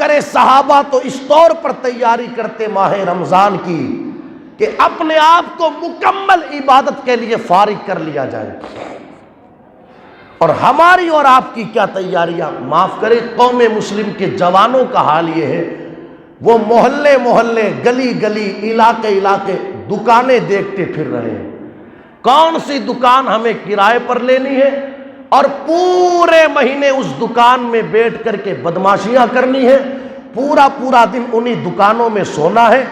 کرے صحابہ تو اس طور پر تیاری کرتے ماہ رمضان کی کہ اپنے آپ کو مکمل عبادت کے لیے فارغ کر لیا جائے. اور ہماری اور آپ کی کیا تیاریاں؟ معاف کرے، قوم مسلم کے جوانوں کا حال یہ ہے، وہ محلے محلے، گلی گلی، علاقے علاقے دکانیں دیکھتے پھر رہے ہیں. کون سی دکان ہمیں کرائے پر لینی ہے اور پورے مہینے اس دکان میں بیٹھ کر کے بدماشیاں کرنی ہے، پورا پورا دن انہی دکانوں میں سونا ہے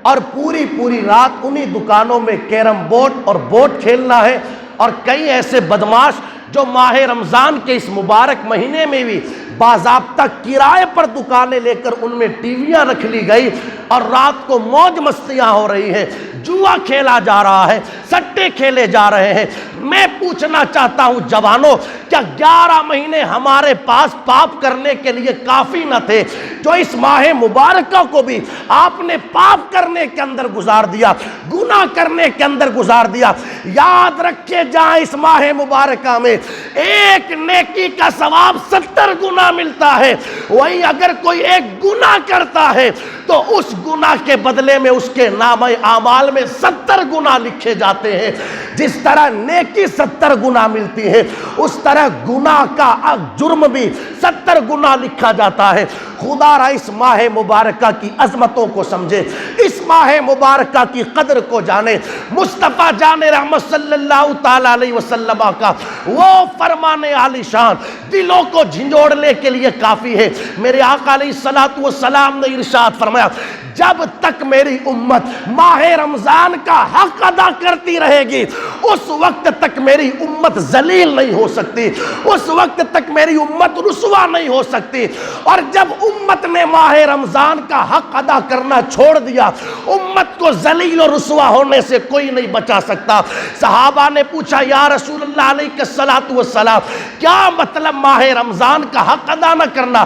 اور پوری پوری رات انہی دکانوں میں کیرم بورڈ اور بورڈ کھیلنا ہے. اور کئی ایسے بدماش جو ماہ رمضان کے اس مبارک مہینے میں بھی باضابطہ کرائے پر دکانیں لے کر ان میں ٹی ویاں رکھ لی گئی اور رات کو موج مستیاں ہو رہی ہیں، جوا کھیلا جا رہا ہے، سٹے کھیلے جا رہے ہیں. میں پوچھنا چاہتا ہوں جوانوں، کیا 11 مہینے ہمارے پاس پاپ کرنے کے لیے کافی نہ تھے جو اس ماہ مبارکہ کو بھی آپ نے پاپ کرنے کے اندر گزار دیا، گناہ کرنے کے اندر گزار دیا؟ یاد رکھے، جہاں اس ماہ مبارکہ میں ایک نیکی کا ثواب 70 گنا ملتا ہے، وہیں اگر کوئی ایک گناہ کرتا ہے تو اس گناہ کے بدلے میں اس کے نامہ اعمال میں 70 گنا لکھے جاتے ہیں. جس طرح نیکی 70 گنا ملتی ہے، اس طرح گناہ کا جرم بھی 70 گنا لکھا جاتا ہے. خدا را اس ماہ مبارکہ کی عظمتوں کو سمجھے، اس ماہ مبارکہ کی قدر کو جانے. مصطفیٰ جان رحمت صلی اللہ تعالی علیہ وسلم کا وہ فرمان عالی شان دلوں کو جھنجھوڑنے کے لیے کافی ہے. میرے آقا علیہ الصلوۃ والسلام نے ارشاد فرمایا، جب تک میری امت ماہ رمضان کا حق ادا کرتی رہے گی اس وقت تک میری امت ذلیل نہیں ہو سکتی، اس وقت تک میری امت رسوا نہیں ہو سکتی. اور جب امت نے ماہ رمضان کا حق ادا کرنا چھوڑ دیا، امت کو ذلیل اور رسوا ہونے سے کوئی نہیں بچا سکتا. صحابہ نے پوچھا، یا رسول اللہ علیہ الصلوۃ والسلام، کیا مطلب ماہ رمضان کا حق ادا نہ کرنا؟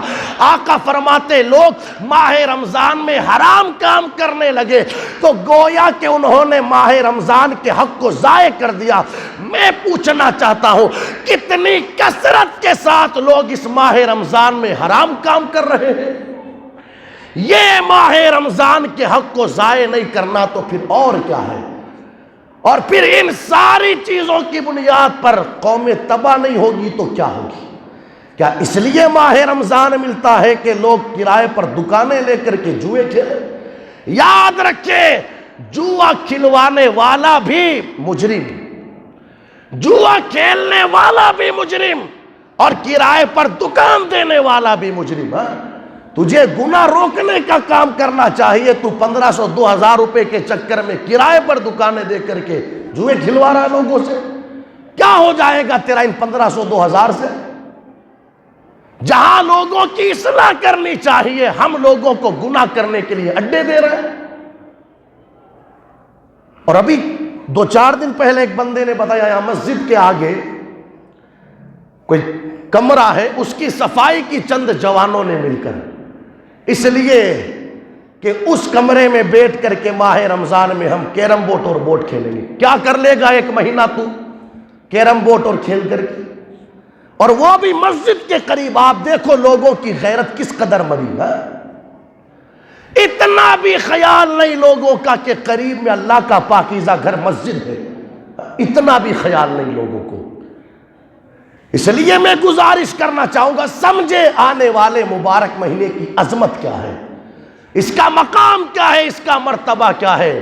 آقا فرماتے، لوگ ماہ رمضان میں حرام کام کرنے لگے تو گویا کہ انہوں نے ماہ رمضان کے حق کو ضائع کر دیا. میں پوچھنا چاہتا ہوں، کتنی کثرت کے ساتھ لوگ اس ماہ رمضان میں حرام کام کر رہے ہیں؟ یہ ماہ رمضان کے حق کو ضائع نہیں کرنا تو پھر اور کیا ہے؟ اور پھر ان ساری چیزوں کی بنیاد پر قوم تباہ نہیں ہوگی تو کیا ہوگی؟ کیا اس لیے ماہ رمضان ملتا ہے کہ لوگ کرائے پر دکانیں لے کر کے جوئے کھیلیں؟ یاد رکھے، جوا کھلوانے والا بھی مجرم، جوا کھیلنے والا بھی مجرم، اور کرائے پر دکان دینے والا بھی مجرم. تجھے گناہ روکنے کا کام کرنا چاہیے، تو 1500 2000 روپے کے چکر میں کرائے پر دکانیں دے کر کے جوئے کھلوا رہا لوگوں سے. کیا ہو جائے گا تیرا ان 1500 2000 سے؟ جہاں لوگوں کی اصلاح کرنی چاہیے ہم لوگوں کو گناہ کرنے کے لیے اڈے دے رہے ہیں. اور ابھی 2-4 دن پہلے ایک بندے نے بتایا، یہاں مسجد کے آگے کوئی کمرہ ہے، اس کی صفائی کی چند جوانوں نے مل کر، اس لیے کہ اس کمرے میں بیٹھ کر کے ماہ رمضان میں ہم کیرم بورڈ اور بورڈ کھیلیں گے. کیا کر لے گا 1 مہینہ تو کیرم بورڈ اور کھیل کر کے، اور وہ بھی مسجد کے قریب. آپ دیکھو لوگوں کی غیرت کس قدر مری ہے. اتنا بھی خیال نہیں لوگوں کا کہ قریب میں اللہ کا پاکیزہ گھر مسجد ہے، اتنا بھی خیال نہیں لوگوں کو. اس لیے میں گزارش کرنا چاہوں گا، سمجھے آنے والے مبارک مہینے کی عظمت کیا ہے، اس کا مقام کیا ہے، اس کا مرتبہ کیا ہے.